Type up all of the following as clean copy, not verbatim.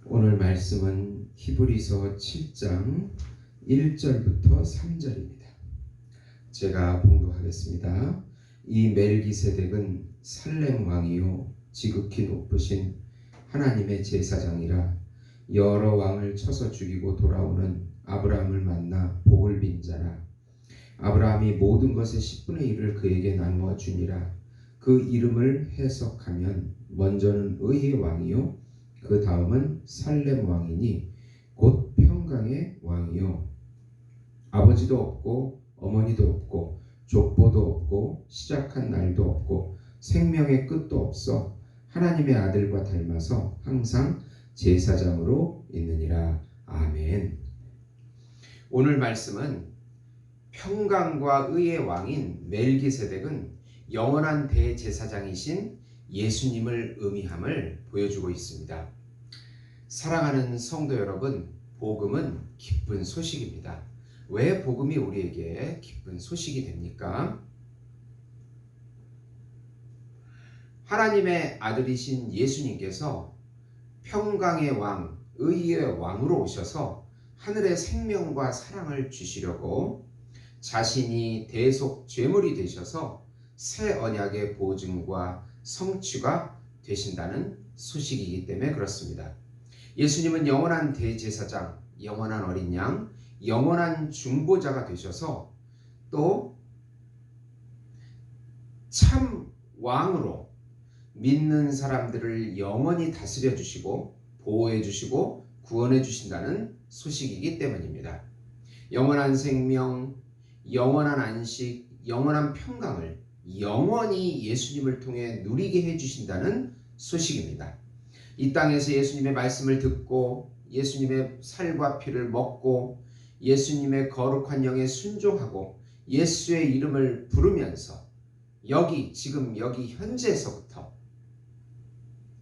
오늘 말씀은 히브리서 7장 1절부터 3절입니다. 제가 봉독하겠습니다. 이 멜기세덱은 살렘 왕이요 지극히 높으신 하나님의 제사장이라 여러 왕을 쳐서 죽이고 돌아오는 아브라함을 만나 복을 빈 자라. 아브라함이 모든 것의 10분의 1을 그에게 나누어 주니라. 그 이름을 해석하면 먼저는 의의 왕이요 그 다음은 살렘 왕이니 곧 평강의 왕이요 아버지도 없고 어머니도 없고 족보도 없고 시작한 날도 없고 생명의 끝도 없어 하나님의 아들과 닮아서 항상 제사장으로 있느니라. 아멘. 오늘 말씀은 평강과 의의 왕인 멜기세덱은 영원한 대제사장이신 예수님을 의미함을 보여주고 있습니다. 사랑하는 성도 여러분, 복음은 기쁜 소식입니다. 왜 복음이 우리에게 기쁜 소식이 됩니까? 하나님의 아들이신 예수님께서 평강의 왕, 의의 왕으로 오셔서 하늘의 생명과 사랑을 주시려고 자신이 대속 제물이 되셔서 새 언약의 보증과 성취가 되신다는 소식이기 때문에 그렇습니다. 예수님은 영원한 대제사장, 영원한 어린 양, 영원한 중보자가 되셔서 또 참 왕으로 믿는 사람들을 영원히 다스려 주시고 보호해 주시고 구원해 주신다는 소식이기 때문입니다. 영원한 생명, 영원한 안식, 영원한 평강을 영원히 예수님을 통해 누리게 해주신다는 소식입니다. 이 땅에서 예수님의 말씀을 듣고 예수님의 살과 피를 먹고 예수님의 거룩한 영에 순종하고 예수의 이름을 부르면서 지금 여기 현재에서부터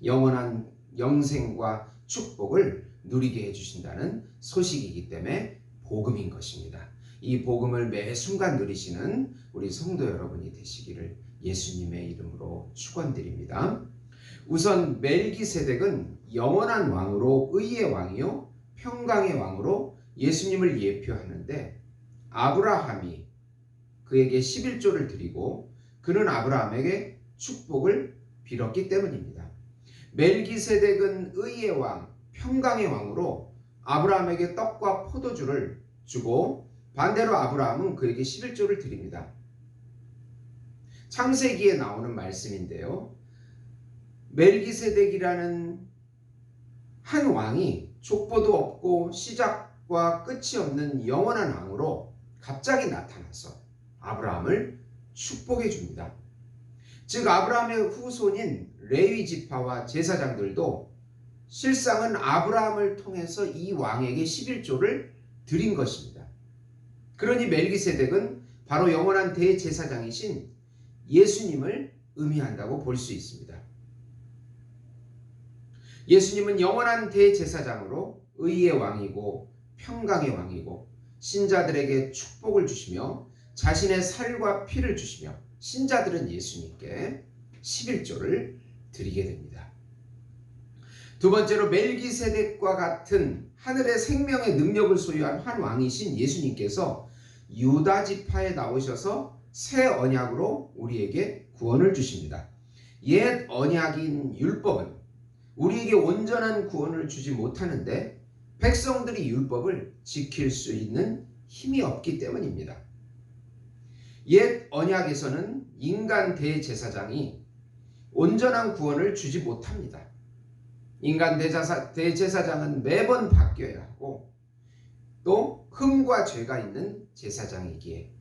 영원한 영생과 축복을 누리게 해주신다는 소식이기 때문에 복음인 것입니다. 이 복음을 매 순간 누리시는 우리 성도 여러분이 되시기를 예수님의 이름으로 축원드립니다. 우선 멜기세덱은 영원한 왕으로 의의 왕이요 평강의 왕으로 예수님을 예표하는데 아브라함이 그에게 11조를 드리고 그는 아브라함에게 축복을 빌었기 때문입니다. 멜기세덱은 의의 왕, 평강의 왕으로 아브라함에게 떡과 포도주를 주고 반대로 아브라함은 그에게 11조를 드립니다. 창세기에 나오는 말씀인데요. 멜기세덱이라는 한 왕이 족보도 없고 시작과 끝이 없는 영원한 왕으로 갑자기 나타나서 아브라함을 축복해 줍니다. 즉 아브라함의 후손인 레위 지파와 제사장들도 실상은 아브라함을 통해서 이 왕에게 11조를 드린 것입니다. 그러니 멜기세덱은 바로 영원한 대제사장이신 예수님을 의미한다고 볼 수 있습니다. 예수님은 영원한 대제사장으로 의의 왕이고 평강의 왕이고 신자들에게 축복을 주시며 자신의 살과 피를 주시며 신자들은 예수님께 11조를 드리게 됩니다. 두 번째로 멜기세덱과 같은 하늘의 생명의 능력을 소유한 한 왕이신 예수님께서 유다 지파에 나오셔서 새 언약으로 우리에게 구원을 주십니다. 옛 언약인 율법은 우리에게 온전한 구원을 주지 못하는데 백성들이 율법을 지킬 수 있는 힘이 없기 때문입니다. 옛 언약에서는 인간 대제사장이 온전한 구원을 주지 못합니다. 인간 대제사장은 매번 바뀌어야 하고 또 흠과 죄가 있는 제사장이기에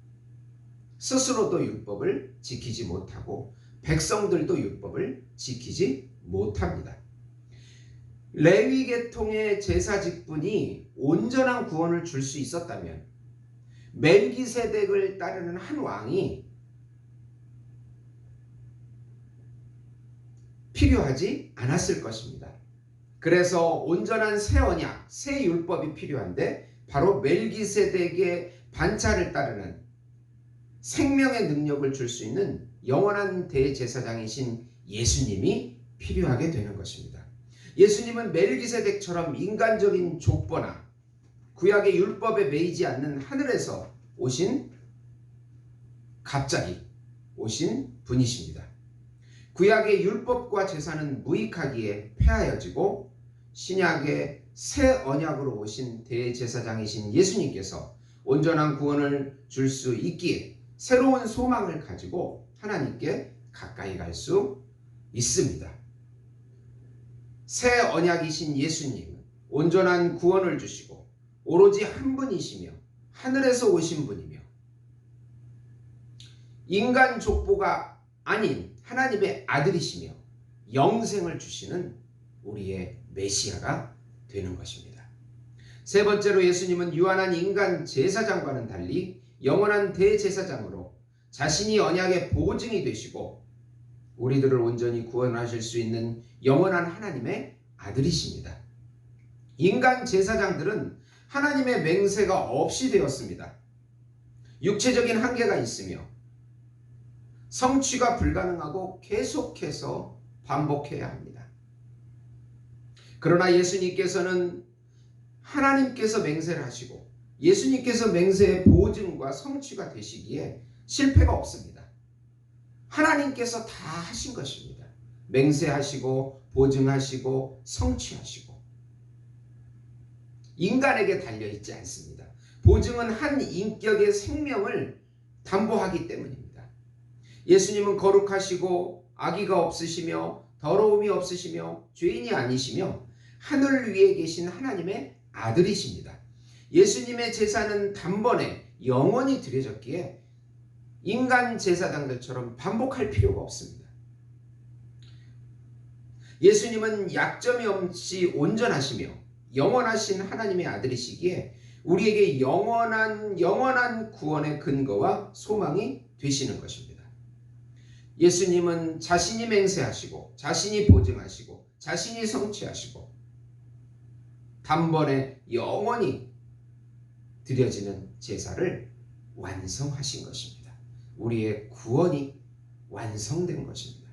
스스로도 율법을 지키지 못하고 백성들도 율법을 지키지 못합니다. 레위 계통의 제사 직분이 온전한 구원을 줄 수 있었다면 멜기세덱을 따르는 한 왕이 필요하지 않았을 것입니다. 그래서 온전한 새 언약, 새 율법이 필요한데 바로 멜기세덱의 반차를 따르는 생명의 능력을 줄 수 있는 영원한 대제사장이신 예수님이 필요하게 되는 것입니다. 예수님은 멜기세덱처럼 인간적인 족보나 구약의 율법에 매이지 않는 하늘에서 갑자기 오신 분이십니다. 구약의 율법과 제사는 무익하기에 폐하여지고 신약의 새 언약으로 오신 대제사장이신 예수님께서 온전한 구원을 줄 수 있기에 새로운 소망을 가지고 하나님께 가까이 갈 수 있습니다. 새 언약이신 예수님은 온전한 구원을 주시고 오로지 한 분이시며 하늘에서 오신 분이며 인간 족보가 아닌 하나님의 아들이시며 영생을 주시는 우리의 메시아가 되는 것입니다. 세 번째로 예수님은 유한한 인간 제사장과는 달리 영원한 대제사장으로 자신이 언약의 보증이 되시고 우리들을 온전히 구원하실 수 있는 영원한 하나님의 아들이십니다. 인간 제사장들은 하나님의 맹세가 없이 되었습니다. 육체적인 한계가 있으며 성취가 불가능하고 계속해서 반복해야 합니다. 그러나 예수님께서는 하나님께서 맹세를 하시고 예수님께서 맹세의 보증과 성취가 되시기에 실패가 없습니다. 하나님께서 다 하신 것입니다. 맹세하시고 보증하시고 성취하시고 인간에게 달려있지 않습니다. 보증은 한 인격의 생명을 담보하기 때문입니다. 예수님은 거룩하시고 악의가 없으시며 더러움이 없으시며 죄인이 아니시며 하늘 위에 계신 하나님의 아들이십니다. 예수님의 제사는 단번에 영원히 드려졌기에 인간 제사장들처럼 반복할 필요가 없습니다. 예수님은 약점이 없이 온전하시며 영원하신 하나님의 아들이시기에 우리에게 영원한 구원의 근거와 소망이 되시는 것입니다. 예수님은 자신이 맹세하시고 자신이 보증하시고 자신이 성취하시고 단번에 영원히 드려지는 제사를 완성하신 것입니다. 우리의 구원이 완성된 것입니다.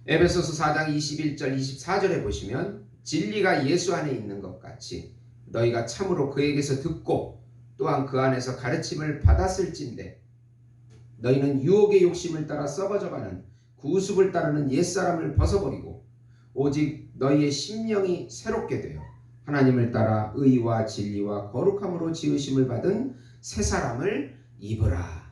에베소서 4장 21절 24절에 보시면 진리가 예수 안에 있는 것 같이 너희가 참으로 그에게서 듣고 또한 그 안에서 가르침을 받았을진데 너희는 유혹의 욕심을 따라 썩어져가는 구습을 따르는 옛사람을 벗어버리고 오직 너희의 심령이 새롭게 되어 하나님을 따라 의와 진리와 거룩함으로 지으심을 받은 새 사람을 입으라.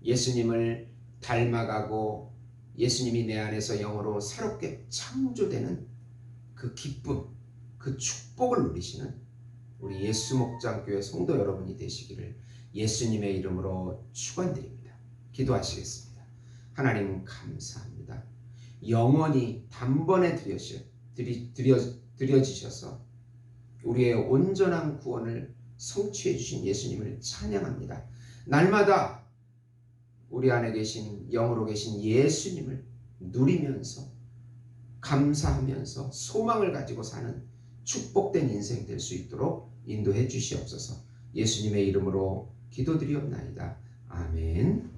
예수님을 닮아가고 예수님이 내 안에서 영으로 새롭게 창조되는 그 기쁨, 그 축복을 누리시는 우리 예수목장교회 성도 여러분이 되시기를 예수님의 이름으로 축원드립니다. 기도하시겠습니다. 하나님 감사합니다. 영원히 단번에 드려지셔서 우리의 온전한 구원을 성취해 주신 예수님을 찬양합니다. 날마다 우리 안에 계신 영으로 계신 예수님을 누리면서 감사하면서 소망을 가지고 사는 축복된 인생 될 수 있도록 인도해 주시옵소서. 예수님의 이름으로 기도드리옵나이다. 아멘.